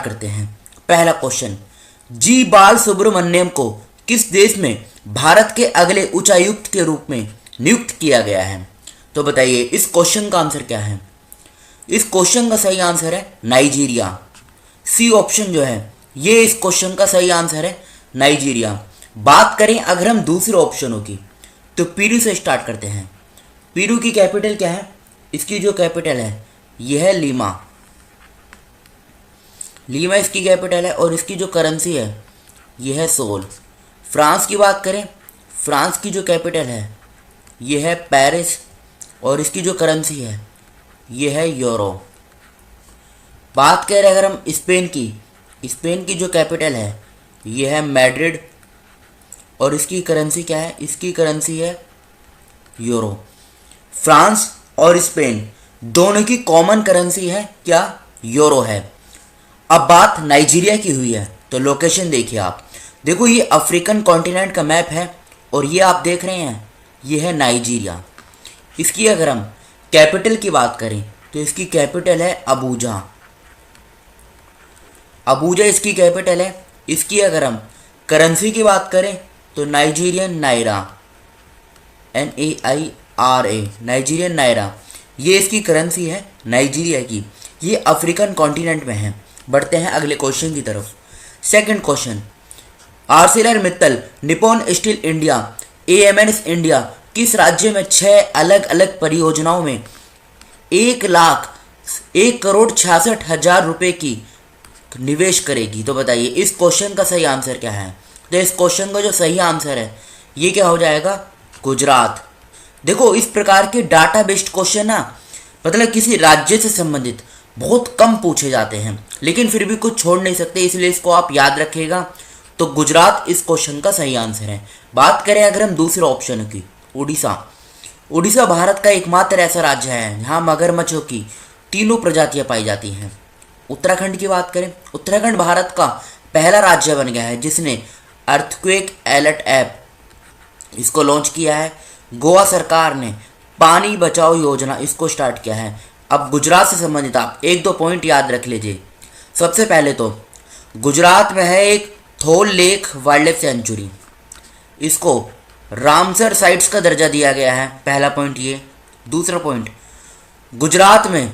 करते हैं। पहला क्वेश्चन, जी बाल सुब्रमण्यम को किस देश में भारत के अगले उच्चायुक्त के रूप में नियुक्त किया गया है? तो बताइए इस क्वेश्चन का आंसर क्या है? इस क्वेश्चन का सही आंसर है नाइजीरिया। सी ऑप्शन जो है ये इस क्वेश्चन का सही आंसर है, नाइजीरिया। बात करें अगर हम दूसरे ऑप्शनों की, तो पेरू से स्टार्ट करते हैं। पेरू की कैपिटल क्या है? इसकी जो कैपिटल है यह है लीमा। लीमा इसकी कैपिटल है और इसकी जो करेंसी है यह है सोल। फ्रांस की बात करें, फ्रांस की जो कैपिटल है यह है पेरिस और इसकी जो करेंसी है यह है यूरो। बात करें अगर हम स्पेन की, स्पेन की जो कैपिटल है यह है मैड्रिड और इसकी करेंसी क्या है? इसकी करेंसी है यूरो। फ्रांस और स्पेन दोनों की कॉमन करेंसी है क्या? यूरो है। अब बात नाइजीरिया की हुई है, तो लोकेशन देखिए आप। देखो ये अफ्रीकन कॉन्टिनेंट का मैप है और ये आप देख रहे हैं ये है नाइजीरिया। इसकी अगर हम कैपिटल की बात करें तो इसकी कैपिटल है अबूजा। अबूजा इसकी कैपिटल है। इसकी अगर हम करेंसी की बात करें तो Nigerian naira, NAIRA, Nigerian naira, ये इसकी करेंसी है नाइजीरिया की। ये अफ्रीकन कॉन्टिनेंट में है। बढ़ते हैं अगले क्वेश्चन की तरफ। Second question, Arcelor Mittal, Nippon steel India, AMNS India किस राज्य में 6 अलग अलग परियोजनाओं में 1,01,66,000 रुपए की निवेश करेगी? तो बताइए इस क्वेश्चन का सही आंसर क्या है? तो इस क्वेश्चन का जो सही आंसर है ये क्या हो जाएगा? गुजरात। देखो इस प्रकार के डाटा बेस्ड क्वेश्चन ना मतलब किसी राज्य से संबंधित बहुत कम पूछे जाते हैं, लेकिन फिर भी कुछ छोड़ नहीं सकते, इसलिए इसको आप याद रखिएगा। तो गुजरात इस क्वेश्चन का सही आंसर है। बात करें अगर हम दूसरे ऑप्शन की, उड़ीसा। उड़ीसा भारत का एकमात्र ऐसा राज्य है जहाँ मगरमच्छों की 3 प्रजातियाँ पाई जाती हैं। उत्तराखंड की बात करें, उत्तराखंड भारत का पहला राज्य बन गया है जिसने अर्थक्वेक अलर्ट ऐप इसको लॉन्च किया है। गोवा सरकार ने पानी बचाओ योजना इसको स्टार्ट किया है। अब गुजरात से संबंधित आप 1-2 पॉइंट याद रख लीजिए। सबसे पहले तो गुजरात में है एक थोल लेक वाइल्ड लाइफ सेंचुरी, इसको रामसर साइट्स का दर्जा दिया गया है। पहला पॉइंट ये। दूसरा पॉइंट, गुजरात में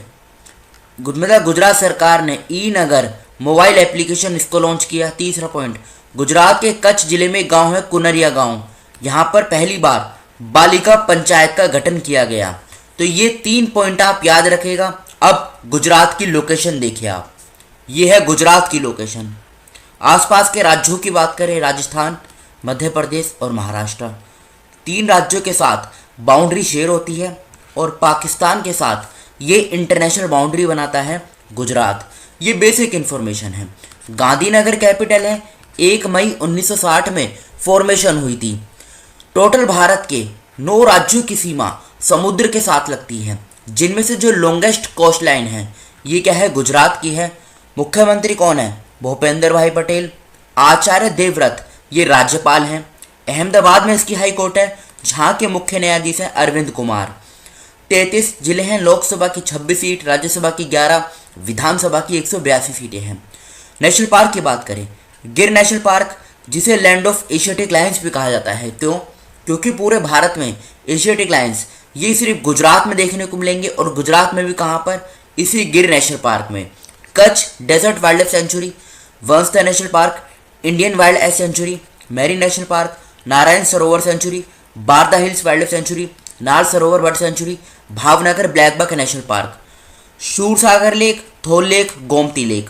मतलब गुजरात सरकार ने ई नगर मोबाइल एप्लीकेशन इसको लॉन्च किया। तीसरा पॉइंट, गुजरात के कच्छ जिले में गांव है कुनरिया गांव, यहाँ पर पहली बार बालिका पंचायत का गठन किया गया। तो ये 3 पॉइंट आप याद रखेगा। अब गुजरात की लोकेशन देखिए आप, ये है गुजरात की लोकेशन। आसपास के राज्यों की बात करें, राजस्थान, मध्य प्रदेश और महाराष्ट्र, 3 राज्यों के साथ बाउंड्री शेयर होती है और पाकिस्तान के साथ ये इंटरनेशनल बाउंड्री बनाता है गुजरात। ये बेसिक इन्फॉर्मेशन है। गांधीनगर कैपिटल है। 1 मई 1960 में फॉर्मेशन हुई थी। टोटल भारत के 9 राज्यों की सीमा समुद्र के साथ लगती है, जिनमें से जो लॉन्गेस्ट कोस्ट लाइन है ये क्या है? गुजरात की है। मुख्यमंत्री कौन है? भूपेंद्र भाई पटेल। आचार्य देवव्रत ये राज्यपाल हैं। अहमदाबाद में इसकी हाई कोर्ट है, जहाँ के मुख्य न्यायाधीश हैं अरविंद कुमार। 33 जिले हैं, लोकसभा की 26 सीट, राज्यसभा की 11, विधानसभा की 182 सीटें हैं। नेशनल पार्क की बात करें, गिर नेशनल पार्क जिसे लैंड ऑफ एशियाटिक लायंस भी कहा जाता है, क्यों? क्योंकि पूरे भारत में एशियाटिक लायंस ये सिर्फ गुजरात में देखने को मिलेंगे और गुजरात में भी कहाँ पर? इसी गिर नेशनल पार्क में। Kutch desert wild life sanctuary, Vansda national park, Indian wild life sanctuary, marine national park, Narayan Sarovar sanctuary, Barda hills wild life sanctuary, Nal Sarovar bird sanctuary, Bhavnagar black buck national park, Shursagar lake, Thol lake, Gomti lake,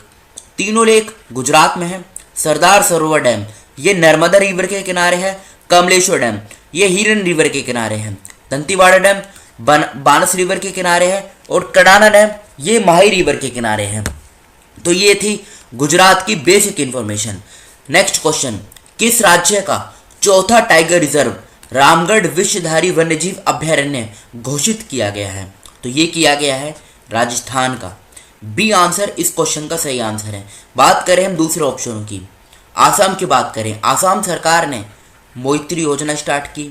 तीनों लेक गुजरात में है। सरदार सरोवर डैम ये Narmada river के किनारे है। Kamleshwar dam ये हिरन river के किनारे है। दंतीवाड़ा डैम बानस रिवर के किनारे है और कडाना डैम ये माही रिवर के किनारे है। तो ये थी गुजरात की बेसिक इन्फॉर्मेशन। नेक्स्ट क्वेश्चन, किस राज्य का चौथा टाइगर रिजर्व रामगढ़ विश्वधारी वन्यजीव अभयारण्य घोषित किया गया है? तो ये किया गया है राजस्थान का। बी आंसर इस क्वेश्चन का सही आंसर है। बात करें हम दूसरे ऑप्शनों की, आसाम की बात करें, आसाम सरकार ने मोइत्री योजना स्टार्ट की।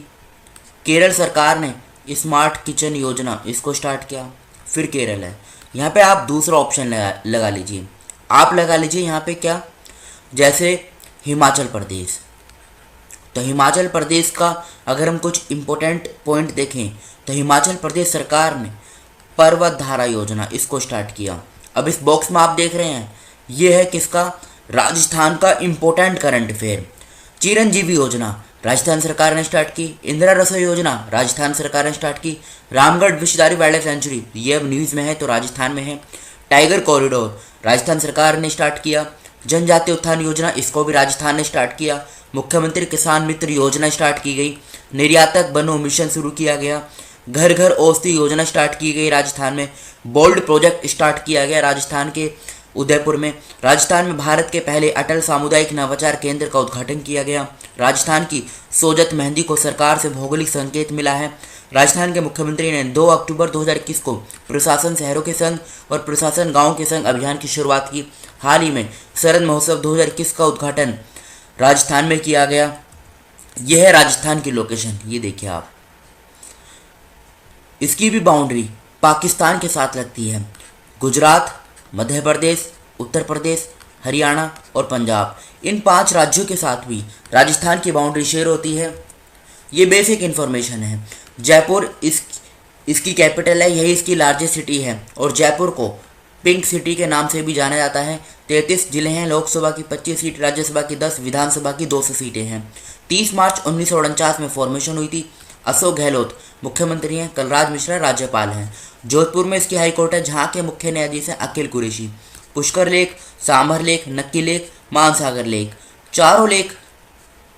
केरल सरकार ने स्मार्ट किचन योजना इसको स्टार्ट किया। फिर केरल है, यहाँ पे आप दूसरा ऑप्शन लगा लीजिए आप लगा लीजिए यहाँ पे क्या, जैसे हिमाचल प्रदेश, तो हिमाचल प्रदेश का अगर हम कुछ इम्पोर्टेंट पॉइंट देखें तो हिमाचल प्रदेश सरकार ने पर्वत धारा योजना इसको स्टार्ट किया। अब इस बॉक्स में आप देख रहे हैं ये है किसका, राजस्थान का इम्पोर्टेंट करंट अफेयर। चिरंजीवी योजना राजस्थान सरकार ने स्टार्ट की। इंदिरा रसोई योजना राजस्थान सरकार ने स्टार्ट की। Ramgarh Vishdhari wild life sanctuary ये अब न्यूज़ में है तो राजस्थान में है। टाइगर कॉरिडोर राजस्थान सरकार ने स्टार्ट किया। जनजातीय उत्थान योजना इसको भी राजस्थान ने स्टार्ट किया। मुख्यमंत्री किसान मित्र योजना स्टार्ट की गई। निर्यातक बनो मिशन शुरू किया गया। घर घर औषधि योजना स्टार्ट की गई राजस्थान में। बोल्ड प्रोजेक्ट स्टार्ट किया गया राजस्थान के उदयपुर में। राजस्थान में भारत के पहले अटल सामुदायिक नवाचार केंद्र का उद्घाटन किया गया। राजस्थान की सोजत मेहंदी को सरकार से भौगोलिक संकेत मिला है। राजस्थान के मुख्यमंत्री ने 2 अक्टूबर 2021 को प्रशासन शहरों के संग और प्रशासन गांवों के संग अभियान की शुरुआत की। हाल ही में शरद महोत्सव 2021 का उद्घाटन राजस्थान में किया गया। यह है राजस्थान की लोकेशन, ये देखिए आप। इसकी भी बाउंड्री पाकिस्तान के साथ लगती है। गुजरात, मध्य प्रदेश, उत्तर प्रदेश, हरियाणा और पंजाब, इन 5 राज्यों के साथ भी राजस्थान की बाउंड्री शेयर होती है। ये बेसिक इन्फॉर्मेशन है। जयपुर इसकी कैपिटल है, यही इसकी लार्जेस्ट सिटी है और जयपुर को पिंक सिटी के नाम से भी जाना जाता है। 33 जिले हैं, लोकसभा की 25 सीट, राज्यसभा की 10, विधानसभा की 200 सीटें हैं। 30 मार्च 1949 में फॉर्मेशन हुई थी। अशोक गहलोत मुख्यमंत्री हैं, कलराज मिश्रा राज्यपाल हैं। जोधपुर में इसकी हाईकोर्ट है जहाँ के मुख्य न्यायाधीश हैं अखिल कुरैशी। पुष्कर लेक, सांभर लेक, नक्की लेक, मानसागर लेक, चारों लेक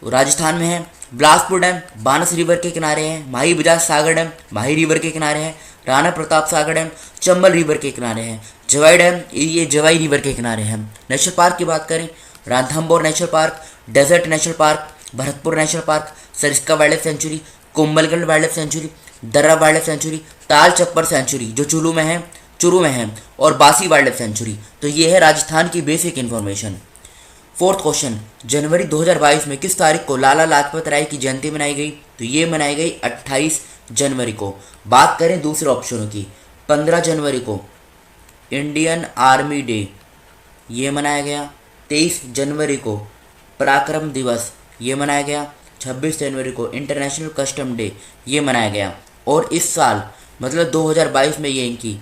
राजस्थान में है। बिलासपुर डैम बानस रिवर के किनारे है। माही बजाज सागर डैम माही रिवर के किनारे है। राणा प्रताप सागर डैम चंबल रिवर के किनारे है। जवाई डैम ये जवाई रिवर के किनारे है। नेशनल पार्क की बात करें, Ranthambore national park, desert national park, Bharatpur national park, Sariska wild life sanctuary, Kumbhalgarh wild life sanctuary, Darrah wild life sanctuary, Tal Chhapar century जो चुरू में है और बासी वाइल्ड लाइफ सेंचुरी। तो ये है राजस्थान की बेसिक इन्फॉर्मेशन। 4th क्वेश्चन, जनवरी 2022 में किस तारीख को लाला लाजपत राय की जयंती मनाई गई? तो ये मनाई गई 28 जनवरी को। बात करें दूसरे ऑप्शनों की, 15 जनवरी को इंडियन आर्मी डे ये मनाया गया। 23 जनवरी को पराक्रम दिवस ये मनाया गया। 26 जनवरी को इंटरनेशनल कस्टम डे ये मनाया गया। और इस साल मतलब 2022 में ये इनकी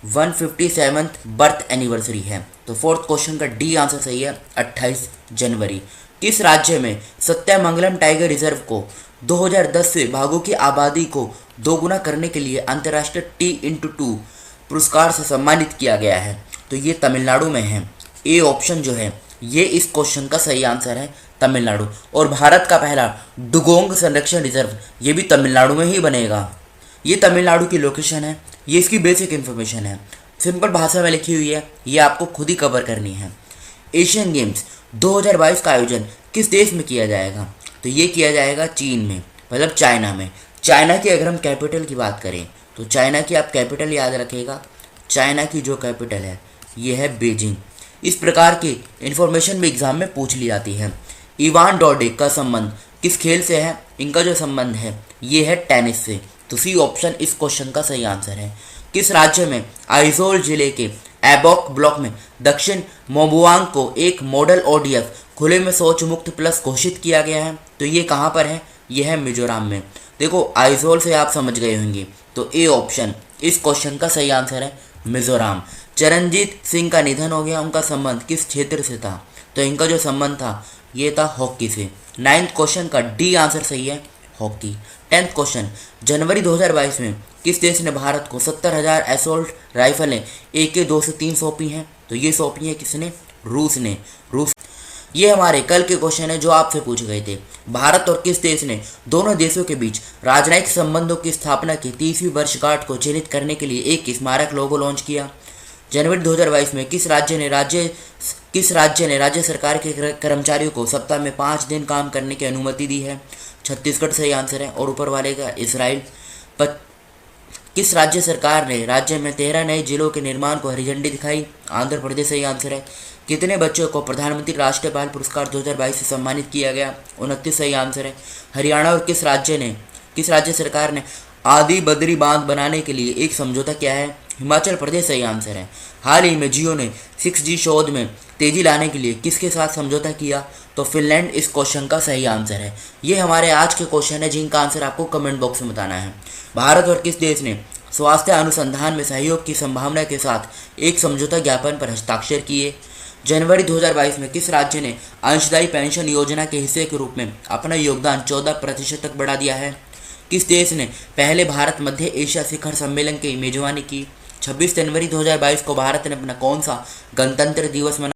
157th बर्थ एनिवर्सरी है। तो 4th क्वेश्चन का डी आंसर सही है, 28 जनवरी। किस राज्य में सत्यमंगलम टाइगर रिजर्व को 2010 से बाघों की आबादी को दोगुना करने के लिए अंतर्राष्ट्रीय T/2 पुरस्कार से सम्मानित किया गया है? तो ये तमिलनाडु में है। ए ऑप्शन जो है ये इस क्वेश्चन का सही आंसर है, तमिलनाडु। और भारत का पहला डुगोंग संरक्षण रिजर्व ये भी तमिलनाडु में ही बनेगा। ये तमिलनाडु की लोकेशन है, ये इसकी बेसिक इन्फॉर्मेशन है, सिंपल भाषा में लिखी हुई है, ये आपको खुद ही कवर करनी है। एशियन गेम्स 2022 का आयोजन किस देश में किया जाएगा? तो ये किया जाएगा चीन में, मतलब चाइना में। चाइना की अगर हम कैपिटल की बात करें तो चाइना की आप कैपिटल याद रखिएगा, चाइना की जो कैपिटल है ये है बीजिंग। इस प्रकार की इन्फॉर्मेशन भी एग्जाम में पूछ ली जाती है। इवान डोडिक का संबंध किस खेल से है? इनका जो संबंध है ये है टेनिस से। तो सी ऑप्शन इस क्वेश्चन का सही आंसर है। किस राज्य में आइजोल जिले के एबॉक ब्लॉक में दक्षिण मोबुआंग को एक मॉडल ODF खुले में शौच मुक्त प्लस घोषित किया गया है? तो ये कहाँ पर है? ये है मिजोरम में। देखो आइजोल से आप समझ गए होंगे, तो ए ऑप्शन इस क्वेश्चन का सही आंसर है, मिजोरम। चरणजीत सिंह का निधन हो गया, उनका संबंध किस क्षेत्र से था? तो इनका जो संबंध था ये था हॉकी से। 9th क्वेश्चन का डी आंसर सही है, हॉकी। 10th क्वेश्चन, जनवरी 2022 में किस देश ने भारत को 70,000 असॉल्ट राइफलें AK-203 सौंपी हैं? तो ये सौंपी है किसने? रूस ने। ये हमारे कल के क्वेश्चन है जो आपसे पूछे गए थे। भारत और किस देश ने दोनों देशों के बीच राजनयिक संबंधों की स्थापना की 30वीं वर्षगांठ को चिन्हित करने के लिए एक स्मारक लोगो लॉन्च किया? जनवरी 2022 में किस राज्य ने राज्य सरकार के कर्मचारियों को सप्ताह में 5 दिन काम करने की अनुमति दी है? छत्तीसगढ़ सही आंसर है और ऊपर वाले का इसराइल। किस राज्य सरकार ने राज्य में 13 नए जिलों के निर्माण को हरी झंडी दिखाई? आंध्र प्रदेश सही आंसर है। कितने बच्चों को प्रधानमंत्री राष्ट्रीय बाल पुरस्कार 2022 से सम्मानित किया गया? 29 सही आंसर है। हरियाणा और किस राज्य सरकार ने आदि बद्री बांध बनाने के लिए एक समझौता किया है? हिमाचल प्रदेश सही आंसर है। हाल ही में जियो ने 6G शोध में तेजी लाने के लिए किसके साथ समझौता किया? तो फिनलैंड इस क्वेश्चन का सही आंसर है। ये हमारे आज के क्वेश्चन है जिनका आंसर आपको कमेंट बॉक्स में बताना है। भारत और किस देश ने स्वास्थ्य अनुसंधान में सहयोग की संभावना के साथ एक समझौता ज्ञापन पर हस्ताक्षर किए? जनवरी 2022 में किस राज्य ने अंशदायी पेंशन योजना के हिस्से के रूप में अपना योगदान 14% तक बढ़ा दिया है? किस देश ने पहले भारत मध्य एशिया शिखर सम्मेलन की मेजबानी की? 26 जनवरी 2022 को भारत ने अपना कौन सा गणतंत्र दिवस मनाया?